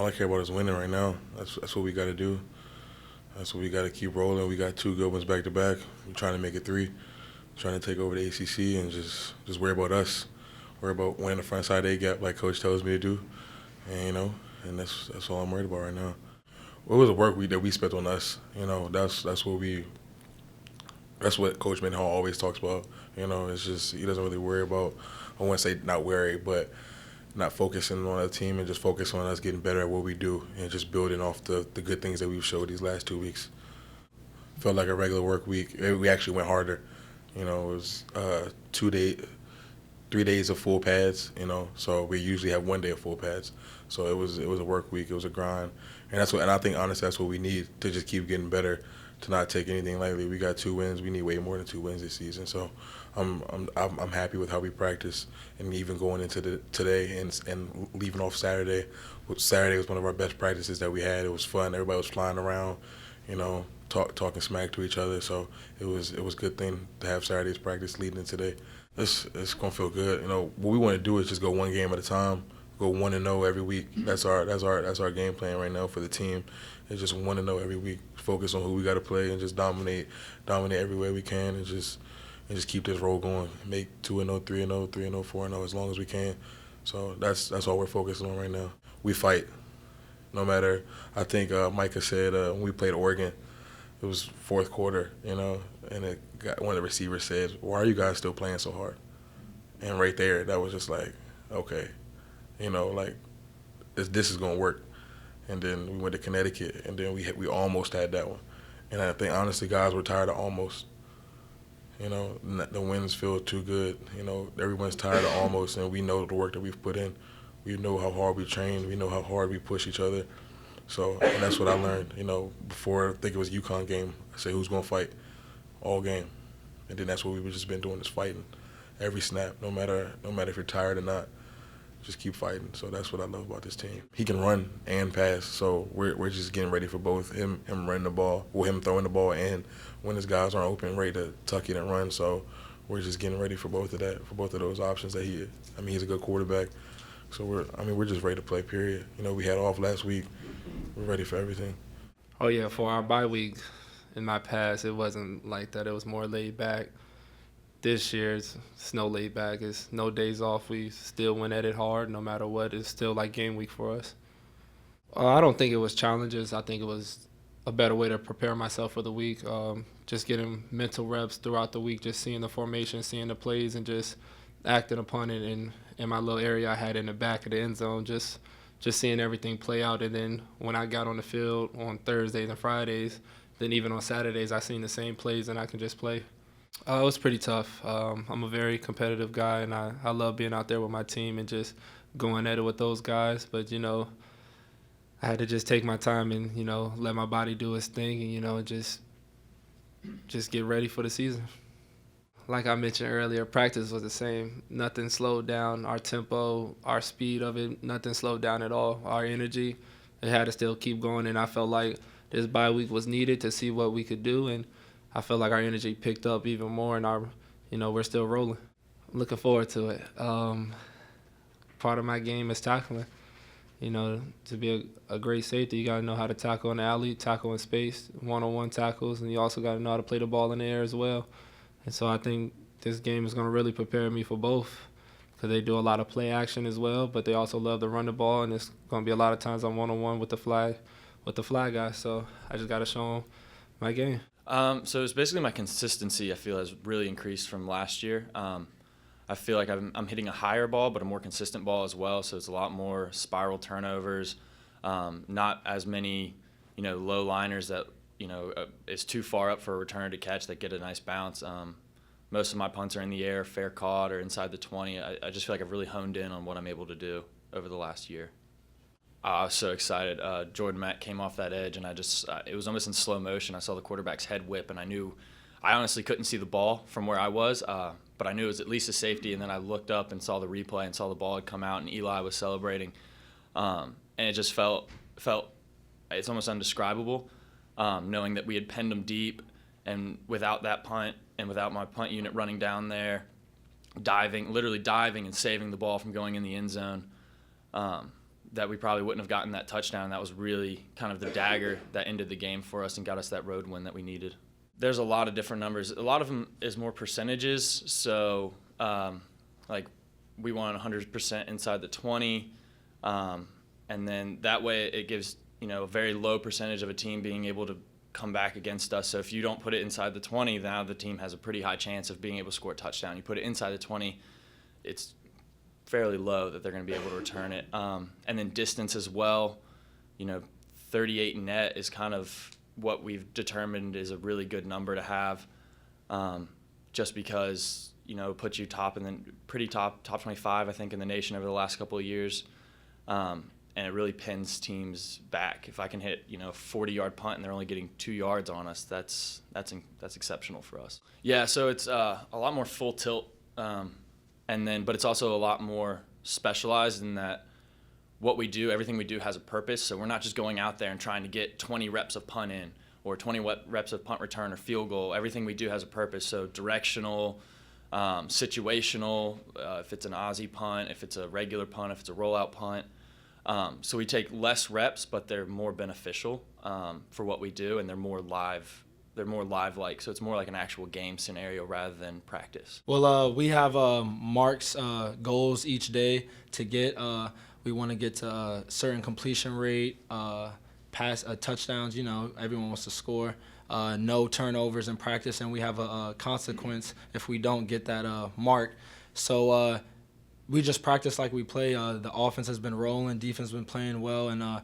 I care about is winning right now. That's what we got to do. That's what we got to keep rolling. We got 2 good ones back to back. We're trying to make it 3. Trying to take over the ACC and just worry about us. Worry about winning the front side A gap like Coach tells me to do. And that's all I'm worried about right now. Well, it was a work week that we spent on us. That's what Coach Mendenhall always talks about. It's just he doesn't really worry about. I wouldn't say not worry, but not focusing on the team and just focus on us getting better at what we do and just building off the good things that we've showed these last 2 weeks. Felt like a regular work week. We actually went harder. It was 3 days of full pads. So we usually have 1 day of full pads. So it was a work week. It was a grind, and I think honestly that's what we need to just keep getting better, to not take anything lightly. We got 2 wins. We need way more than 2 wins this season. So I'm happy with how we practice, and even going into today and leaving off Saturday. Saturday was one of our best practices that we had. It was fun. Everybody was flying around, talking smack to each other. So it was a good thing to have Saturday's practice leading into today. It's gonna feel good. What we want to do is just go 1 game at a time. Go 1-0 every week. That's our game plan right now for the team. It's just 1-0 every week. Focus on who we got to play and just dominate every way we can, and just keep this roll going. Make 2-0, 3-0, 3-0, 4-0 as long as we can. So that's all we're focusing on right now. We fight, no matter. I think Micah said when we played Oregon, it was 4th quarter, and one of the receivers said, "Why are you guys still playing so hard?" And right there, that was just like, okay. This is going to work. And then we went to Connecticut, and then we almost had that one. And I think, honestly, guys were tired of almost. The wins feel too good. Everyone's tired of almost, and we know the work that we've put in. We know how hard we train. We know how hard we push each other. So, and that's what I learned. Before, I think it was UConn game, I said, who's going to fight all game? And then that's what we've just been doing, is fighting every snap, no matter if you're tired or not. Just keep fighting. So that's what I love about this team. He can run and pass, so we're just getting ready for both him running the ball, or him throwing the ball, and when his guys aren't open, ready to tuck it and run. So we're just getting ready for both of those options that he's a good quarterback. So we're just ready to play, period. We had off last week. We're ready for everything. Oh yeah, for our bye week in my past, it wasn't like that. It was more laid back. This year, it's no laid back. It's no days off. We still went at it hard no matter what. It's still like game week for us. I don't think it was challenges. I think it was a better way to prepare myself for the week. Just getting mental reps throughout the week, just seeing the formation, seeing the plays, and just acting upon it in my little area I had in the back of the end zone, just seeing everything play out. And then when I got on the field on Thursdays and Fridays, then even on Saturdays, I seen the same plays and I can just play. It was pretty tough. I'm a very competitive guy, and I love being out there with my team and just going at it with those guys. But, I had to just take my time and, let my body do its thing and, just get ready for the season. Like I mentioned earlier, practice was the same. Nothing slowed down. Our tempo, our speed of it, nothing slowed down at all. Our energy, it had to still keep going, and I felt like this bye week was needed to see what we could do, and I feel like our energy picked up even more, and we're still rolling. I'm looking forward to it. Part of my game is tackling. To be a great safety, you got to know how to tackle in the alley, tackle in space, one-on-one tackles, and you also got to know how to play the ball in the air as well. And so I think this game is going to really prepare me for both, because they do a lot of play action as well, but they also love to run the ball, and it's going to be a lot of times I'm one-on-one with the fly guy. So I just got to show them my game. So it's basically my consistency, I feel, has really increased from last year. I feel like I'm hitting a higher ball, but a more consistent ball as well. So it's a lot more spiral turnovers, not as many, low liners that, is too far up for a returner to catch that get a nice bounce. Most of my punts are in the air, fair caught, or inside the 20. I just feel like I've really honed in on what I'm able to do over the last year. I was so excited. Jordan Mack came off that edge, and it was almost in slow motion. I saw the quarterback's head whip, and I honestly couldn't see the ball from where I was, but I knew it was at least a safety, and then I looked up and saw the replay and saw the ball had come out, and Eli was celebrating. And it just felt it's almost indescribable, knowing that we had penned them deep, and without that punt and without my punt unit running down there, literally diving and saving the ball from going in the end zone, that we probably wouldn't have gotten that touchdown. That was really kind of the dagger that ended the game for us and got us that road win that we needed. There's a lot of different numbers. A lot of them is more percentages. So, like, we want 100% inside the 20, and then that way it gives, a very low percentage of a team being able to come back against us. So if you don't put it inside the 20, now the team has a pretty high chance of being able to score a touchdown. You put it inside the 20, it's fairly low that they're going to be able to return it. And then distance as well, 38 net is kind of what we've determined is a really good number to have, just because, it puts you top 25, I think, in the nation over the last couple of years. And it really pins teams back. If I can hit, 40-yard punt and they're only getting 2 yards on us, that's exceptional for us. Yeah, so it's a lot more full tilt, but it's also a lot more specialized in that everything we do has a purpose. So we're not just going out there and trying to get 20 reps of punt in or 20 reps of punt return or field goal. Everything we do has a purpose. So directional, situational, if it's an Aussie punt, if it's a regular punt, if it's a rollout punt. So we take less reps, but they're more beneficial for what we do, and they're more live. They're more live-like, so it's more like an actual game scenario rather than practice. Well, we have marks, goals each day to get. We want to get to a certain completion rate, pass touchdowns. Everyone wants to score. No turnovers in practice, and we have a consequence if we don't get that mark. So we just practice like we play. The offense has been rolling, defense has been playing well, and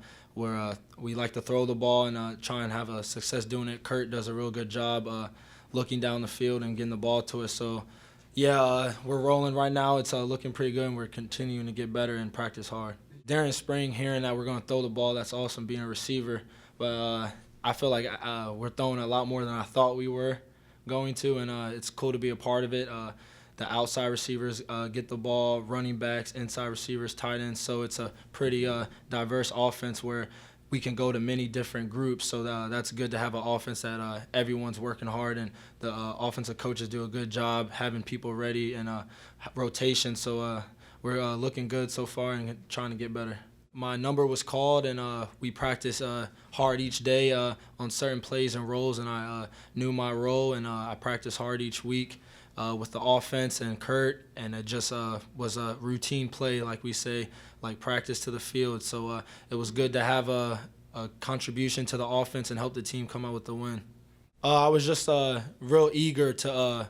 we like to throw the ball and try and have a success doing it. Kurt does a real good job looking down the field and getting the ball to us. So, yeah, we're rolling right now. It's looking pretty good, and we're continuing to get better and practice hard. During spring, hearing that we're going to throw the ball, that's awesome being a receiver. But I feel like we're throwing a lot more than I thought we were going to, and it's cool to be a part of it. The outside receivers get the ball, running backs, inside receivers, tight ends. So it's a pretty diverse offense where we can go to many different groups. So that's good to have an offense that everyone's working hard, and the offensive coaches do a good job having people ready and rotation. So we're looking good so far and trying to get better. My number was called, and we practice hard each day on certain plays and roles, and I knew my role, and I practiced hard each week. With the offense and Kurt, and it just was a routine play, like we say, like practice to the field. So it was good to have a contribution to the offense and help the team come out with the win. I was just real eager to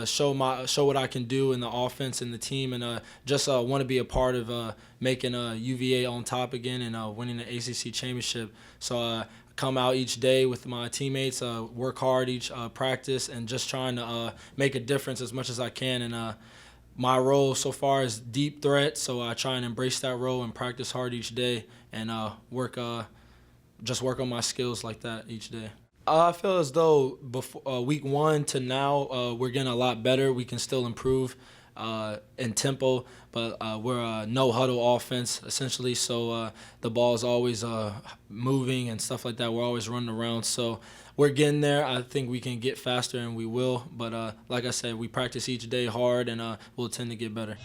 show what I can do in the offense and the team, and just want to be a part of making UVA on top again and winning the ACC championship. So come out each day with my teammates, work hard each practice, and just trying to make a difference as much as I can. And my role so far is deep threat, so I try and embrace that role and practice hard each day and work on my skills like that each day. I feel as though before week 1 to now, we're getting a lot better. We can still improve in tempo, but we're a no-huddle offense, essentially, so the ball is always moving and stuff like that. We're always running around, so we're getting there. I think we can get faster, and we will, but like I said, we practice each day hard, and we'll tend to get better.